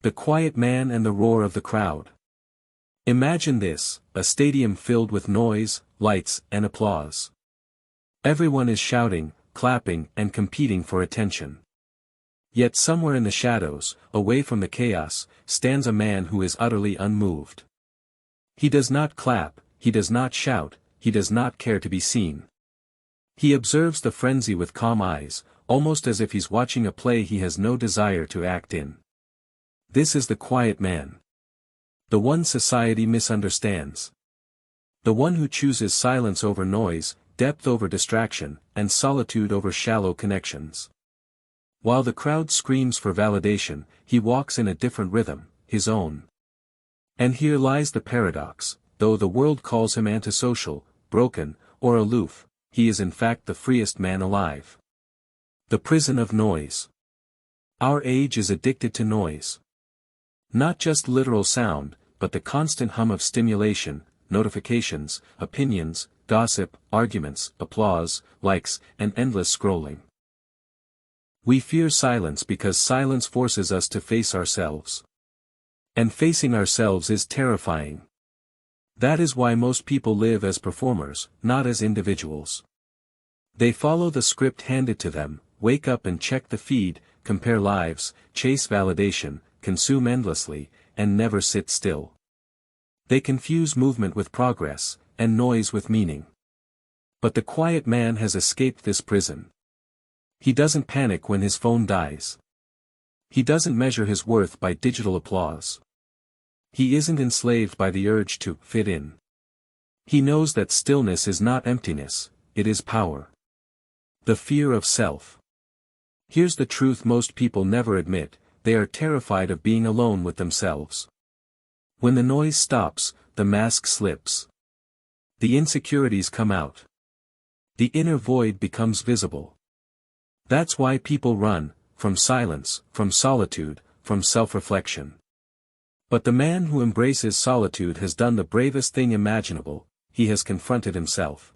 The quiet man and the roar of the crowd. Imagine this, a stadium filled with noise, lights, and applause. Everyone is shouting, clapping, and competing for attention. Yet somewhere in the shadows, away from the chaos, stands a man who is utterly unmoved. He does not clap, he does not shout, he does not care to be seen. He observes the frenzy with calm eyes, almost as if he's watching a play he has no desire to act in. This is the quiet man. The one society misunderstands. The one who chooses silence over noise, depth over distraction, and solitude over shallow connections. While the crowd screams for validation, he walks in a different rhythm, his own. And here lies the paradox: though the world calls him antisocial, broken, or aloof, he is in fact the freest man alive. The prison of noise. Our age is addicted to noise. Not just literal sound, but the constant hum of stimulation, notifications, opinions, gossip, arguments, applause, likes, and endless scrolling. We fear silence because silence forces us to face ourselves. And facing ourselves is terrifying. That is why most people live as performers, not as individuals. They follow the script handed to them, wake up and check the feed, compare lives, chase validation, consume endlessly, and never sit still. They confuse movement with progress, and noise with meaning. But the quiet man has escaped this prison. He doesn't panic when his phone dies. He doesn't measure his worth by digital applause. He isn't enslaved by the urge to fit in. He knows that stillness is not emptiness, it is power. The fear of self. Here's the truth most people never admit: they are terrified of being alone with themselves. When the noise stops, the mask slips. The insecurities come out. The inner void becomes visible. That's why people run, from silence, from solitude, from self-reflection. But the man who embraces solitude has done the bravest thing imaginable: he has confronted himself.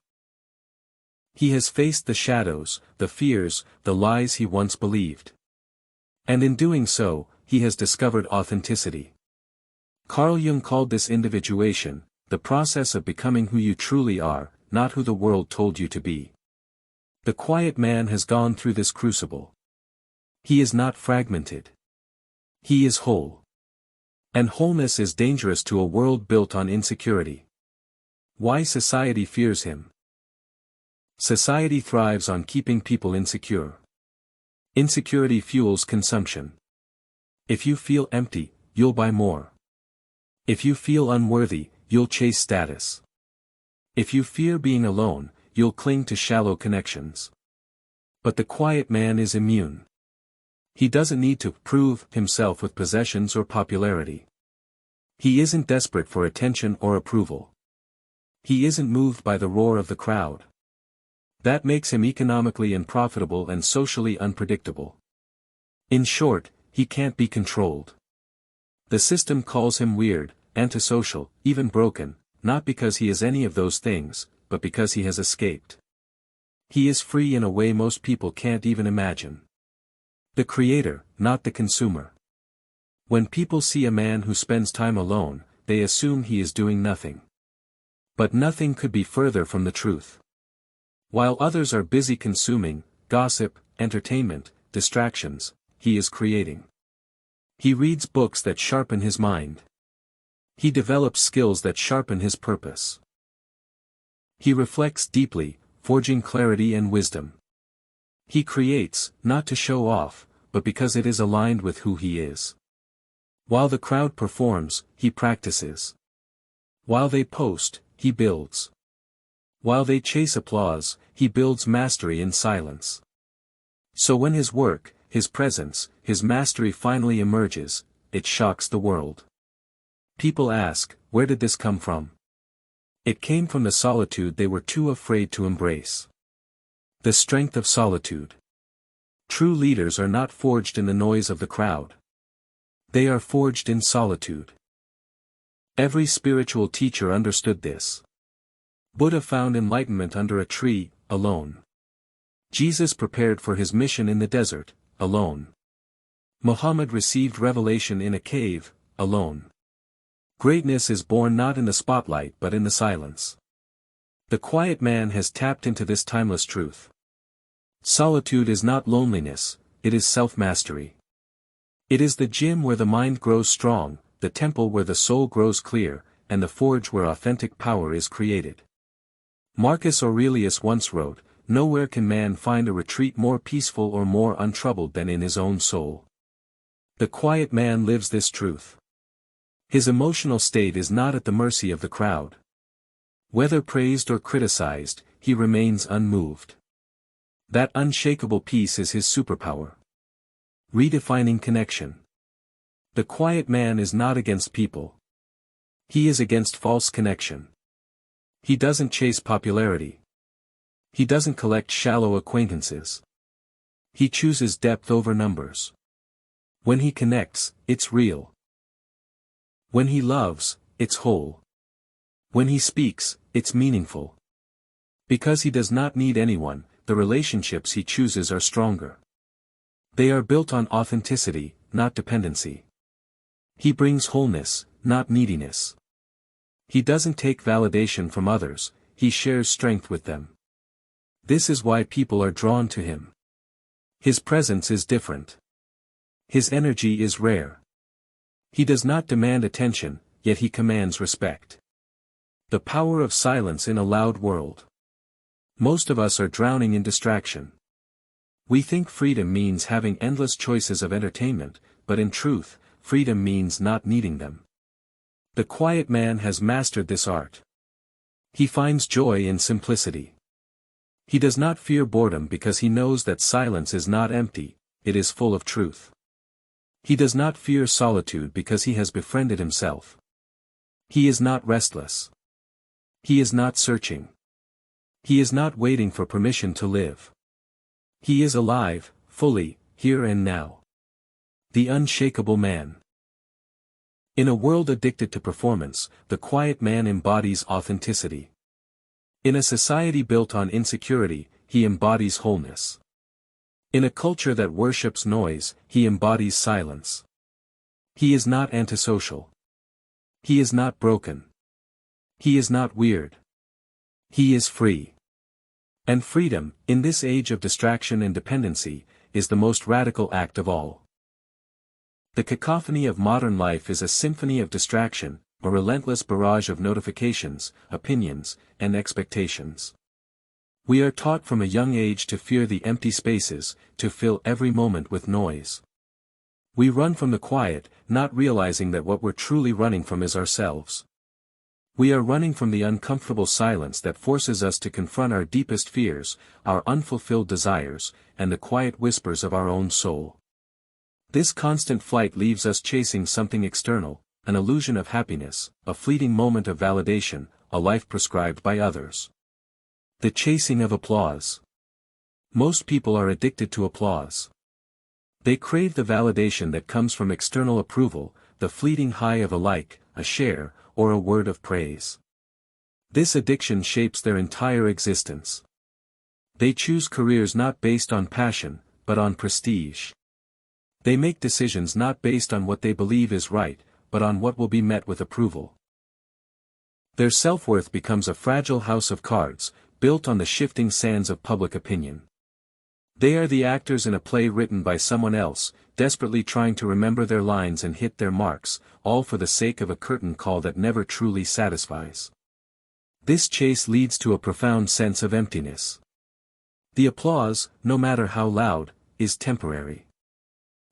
He has faced the shadows, the fears, the lies he once believed. And in doing so, he has discovered authenticity. Carl Jung called this individuation, the process of becoming who you truly are, not who the world told you to be. The quiet man has gone through this crucible. He is not fragmented. He is whole. And wholeness is dangerous to a world built on insecurity. Why society fears him? Society thrives on keeping people insecure. Insecurity fuels consumption. If you feel empty, you'll buy more. If you feel unworthy, you'll chase status. If you fear being alone, you'll cling to shallow connections. But the quiet man is immune. He doesn't need to prove himself with possessions or popularity. He isn't desperate for attention or approval. He isn't moved by the roar of the crowd. That makes him economically unprofitable and socially unpredictable. In short, he can't be controlled. The system calls him weird, antisocial, even broken, not because he is any of those things, but because he has escaped. He is free in a way most people can't even imagine. The creator, not the consumer. When people see a man who spends time alone, they assume he is doing nothing. But nothing could be further from the truth. While others are busy consuming gossip, entertainment, distractions, he is creating. He reads books that sharpen his mind. He develops skills that sharpen his purpose. He reflects deeply, forging clarity and wisdom. He creates, not to show off, but because it is aligned with who he is. While the crowd performs, he practices. While they post, he builds. While they chase applause, he builds mastery in silence. So when his work, his presence, his mastery finally emerges, it shocks the world. People ask, where did this come from? It came from the solitude they were too afraid to embrace. The strength of solitude. True leaders are not forged in the noise of the crowd. They are forged in solitude. Every spiritual teacher understood this. Buddha found enlightenment under a tree, alone. Jesus prepared for his mission in the desert, alone. Muhammad received revelation in a cave, alone. Greatness is born not in the spotlight but in the silence. The quiet man has tapped into this timeless truth. Solitude is not loneliness, it is self-mastery. It is the gym where the mind grows strong, the temple where the soul grows clear, and the forge where authentic power is created. Marcus Aurelius once wrote, "Nowhere can man find a retreat more peaceful or more untroubled than in his own soul." The quiet man lives this truth. His emotional state is not at the mercy of the crowd. Whether praised or criticized, he remains unmoved. That unshakable peace is his superpower. Redefining connection. The quiet man is not against people. He is against false connection. He doesn't chase popularity. He doesn't collect shallow acquaintances. He chooses depth over numbers. When he connects, it's real. When he loves, it's whole. When he speaks, it's meaningful. Because he does not need anyone, the relationships he chooses are stronger. They are built on authenticity, not dependency. He brings wholeness, not neediness. He doesn't take validation from others, he shares strength with them. This is why people are drawn to him. His presence is different. His energy is rare. He does not demand attention, yet he commands respect. The power of silence in a loud world. Most of us are drowning in distraction. We think freedom means having endless choices of entertainment, but in truth, freedom means not needing them. The quiet man has mastered this art. He finds joy in simplicity. He does not fear boredom because he knows that silence is not empty, it is full of truth. He does not fear solitude because he has befriended himself. He is not restless. He is not searching. He is not waiting for permission to live. He is alive, fully, here and now. The unshakable man. In a world addicted to performance, the quiet man embodies authenticity. In a society built on insecurity, he embodies wholeness. In a culture that worships noise, he embodies silence. He is not antisocial. He is not broken. He is not weird. He is free. And freedom, in this age of distraction and dependency, is the most radical act of all. The cacophony of modern life is a symphony of distraction, a relentless barrage of notifications, opinions, and expectations. We are taught from a young age to fear the empty spaces, to fill every moment with noise. We run from the quiet, not realizing that what we're truly running from is ourselves. We are running from the uncomfortable silence that forces us to confront our deepest fears, our unfulfilled desires, and the quiet whispers of our own soul. This constant flight leaves us chasing something external, an illusion of happiness, a fleeting moment of validation, a life prescribed by others. The chasing of applause. Most people are addicted to applause. They crave the validation that comes from external approval, the fleeting high of a like, a share, or a word of praise. This addiction shapes their entire existence. They choose careers not based on passion, but on prestige. They make decisions not based on what they believe is right, but on what will be met with approval. Their self-worth becomes a fragile house of cards, built on the shifting sands of public opinion. They are the actors in a play written by someone else, desperately trying to remember their lines and hit their marks, all for the sake of a curtain call that never truly satisfies. This chase leads to a profound sense of emptiness. The applause, no matter how loud, is temporary.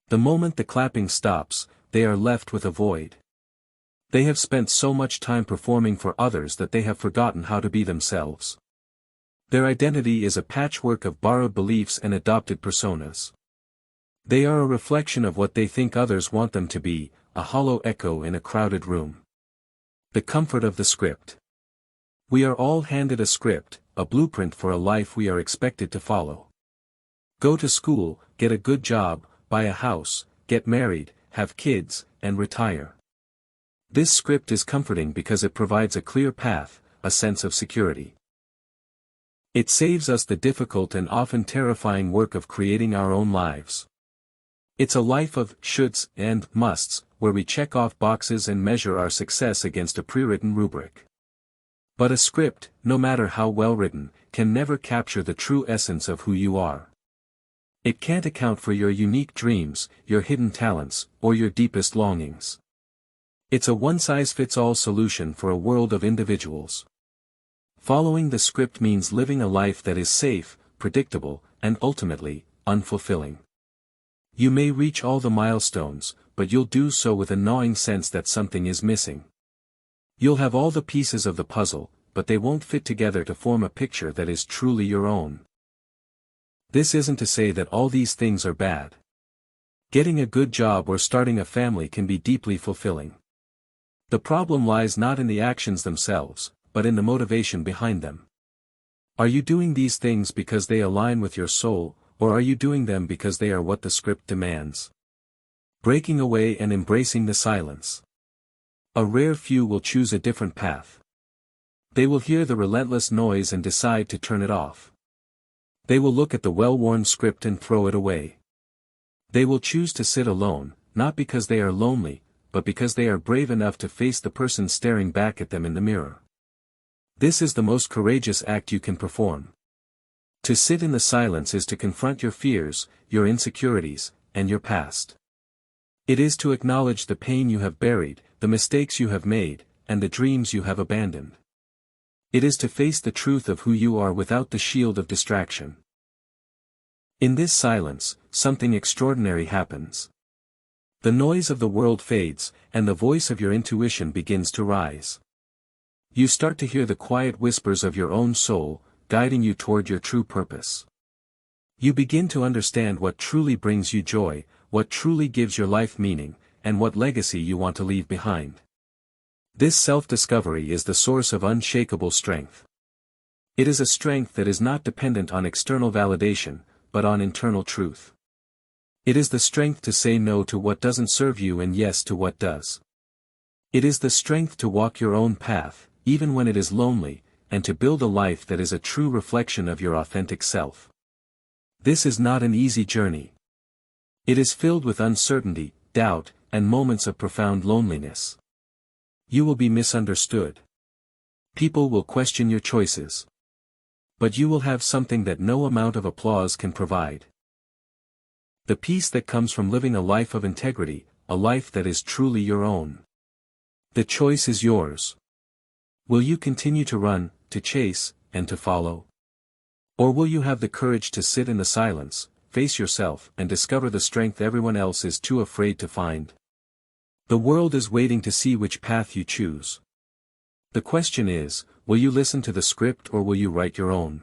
The moment the clapping stops, they are left with a void. They have spent so much time performing for others that they have forgotten how to be themselves. Their identity is a patchwork of borrowed beliefs and adopted personas. They are a reflection of what they think others want them to be, a hollow echo in a crowded room. The comfort of the script. We are all handed a script, a blueprint for a life we are expected to follow. Go to school, get a good job, buy a house, get married, have kids, and retire. This script is comforting because it provides a clear path, a sense of security. It saves us the difficult and often terrifying work of creating our own lives. It's a life of shoulds and musts, where we check off boxes and measure our success against a pre-written rubric. But a script, no matter how well written, can never capture the true essence of who you are. It can't account for your unique dreams, your hidden talents, or your deepest longings. It's a one-size-fits-all solution for a world of individuals. Following the script means living a life that is safe, predictable, and ultimately, unfulfilling. You may reach all the milestones, but you'll do so with a gnawing sense that something is missing. You'll have all the pieces of the puzzle, but they won't fit together to form a picture that is truly your own. This isn't to say that all these things are bad. Getting a good job or starting a family can be deeply fulfilling. The problem lies not in the actions themselves, but in the motivation behind them. Are you doing these things because they align with your soul, or are you doing them because they are what the script demands? Breaking away and embracing the silence. A rare few will choose a different path. They will hear the relentless noise and decide to turn it off. They will look at the well-worn script and throw it away. They will choose to sit alone, not because they are lonely, but because they are brave enough to face the person staring back at them in the mirror. This is the most courageous act you can perform. To sit in the silence is to confront your fears, your insecurities, and your past. It is to acknowledge the pain you have buried, the mistakes you have made, and the dreams you have abandoned. It is to face the truth of who you are without the shield of distraction. In this silence, something extraordinary happens. The noise of the world fades, and the voice of your intuition begins to rise. You start to hear the quiet whispers of your own soul, guiding you toward your true purpose. You begin to understand what truly brings you joy, what truly gives your life meaning, and what legacy you want to leave behind. This self-discovery is the source of unshakable strength. It is a strength that is not dependent on external validation, but on internal truth. It is the strength to say no to what doesn't serve you and yes to what does. It is the strength to walk your own path, even when it is lonely, and to build a life that is a true reflection of your authentic self. This is not an easy journey. It is filled with uncertainty, doubt, and moments of profound loneliness. You will be misunderstood. People will question your choices. But you will have something that no amount of applause can provide. The peace that comes from living a life of integrity, a life that is truly your own. The choice is yours. Will you continue to run, to chase, and to follow? Or will you have the courage to sit in the silence, face yourself, and discover the strength everyone else is too afraid to find? The world is waiting to see which path you choose. The question is, will you listen to the script or will you write your own?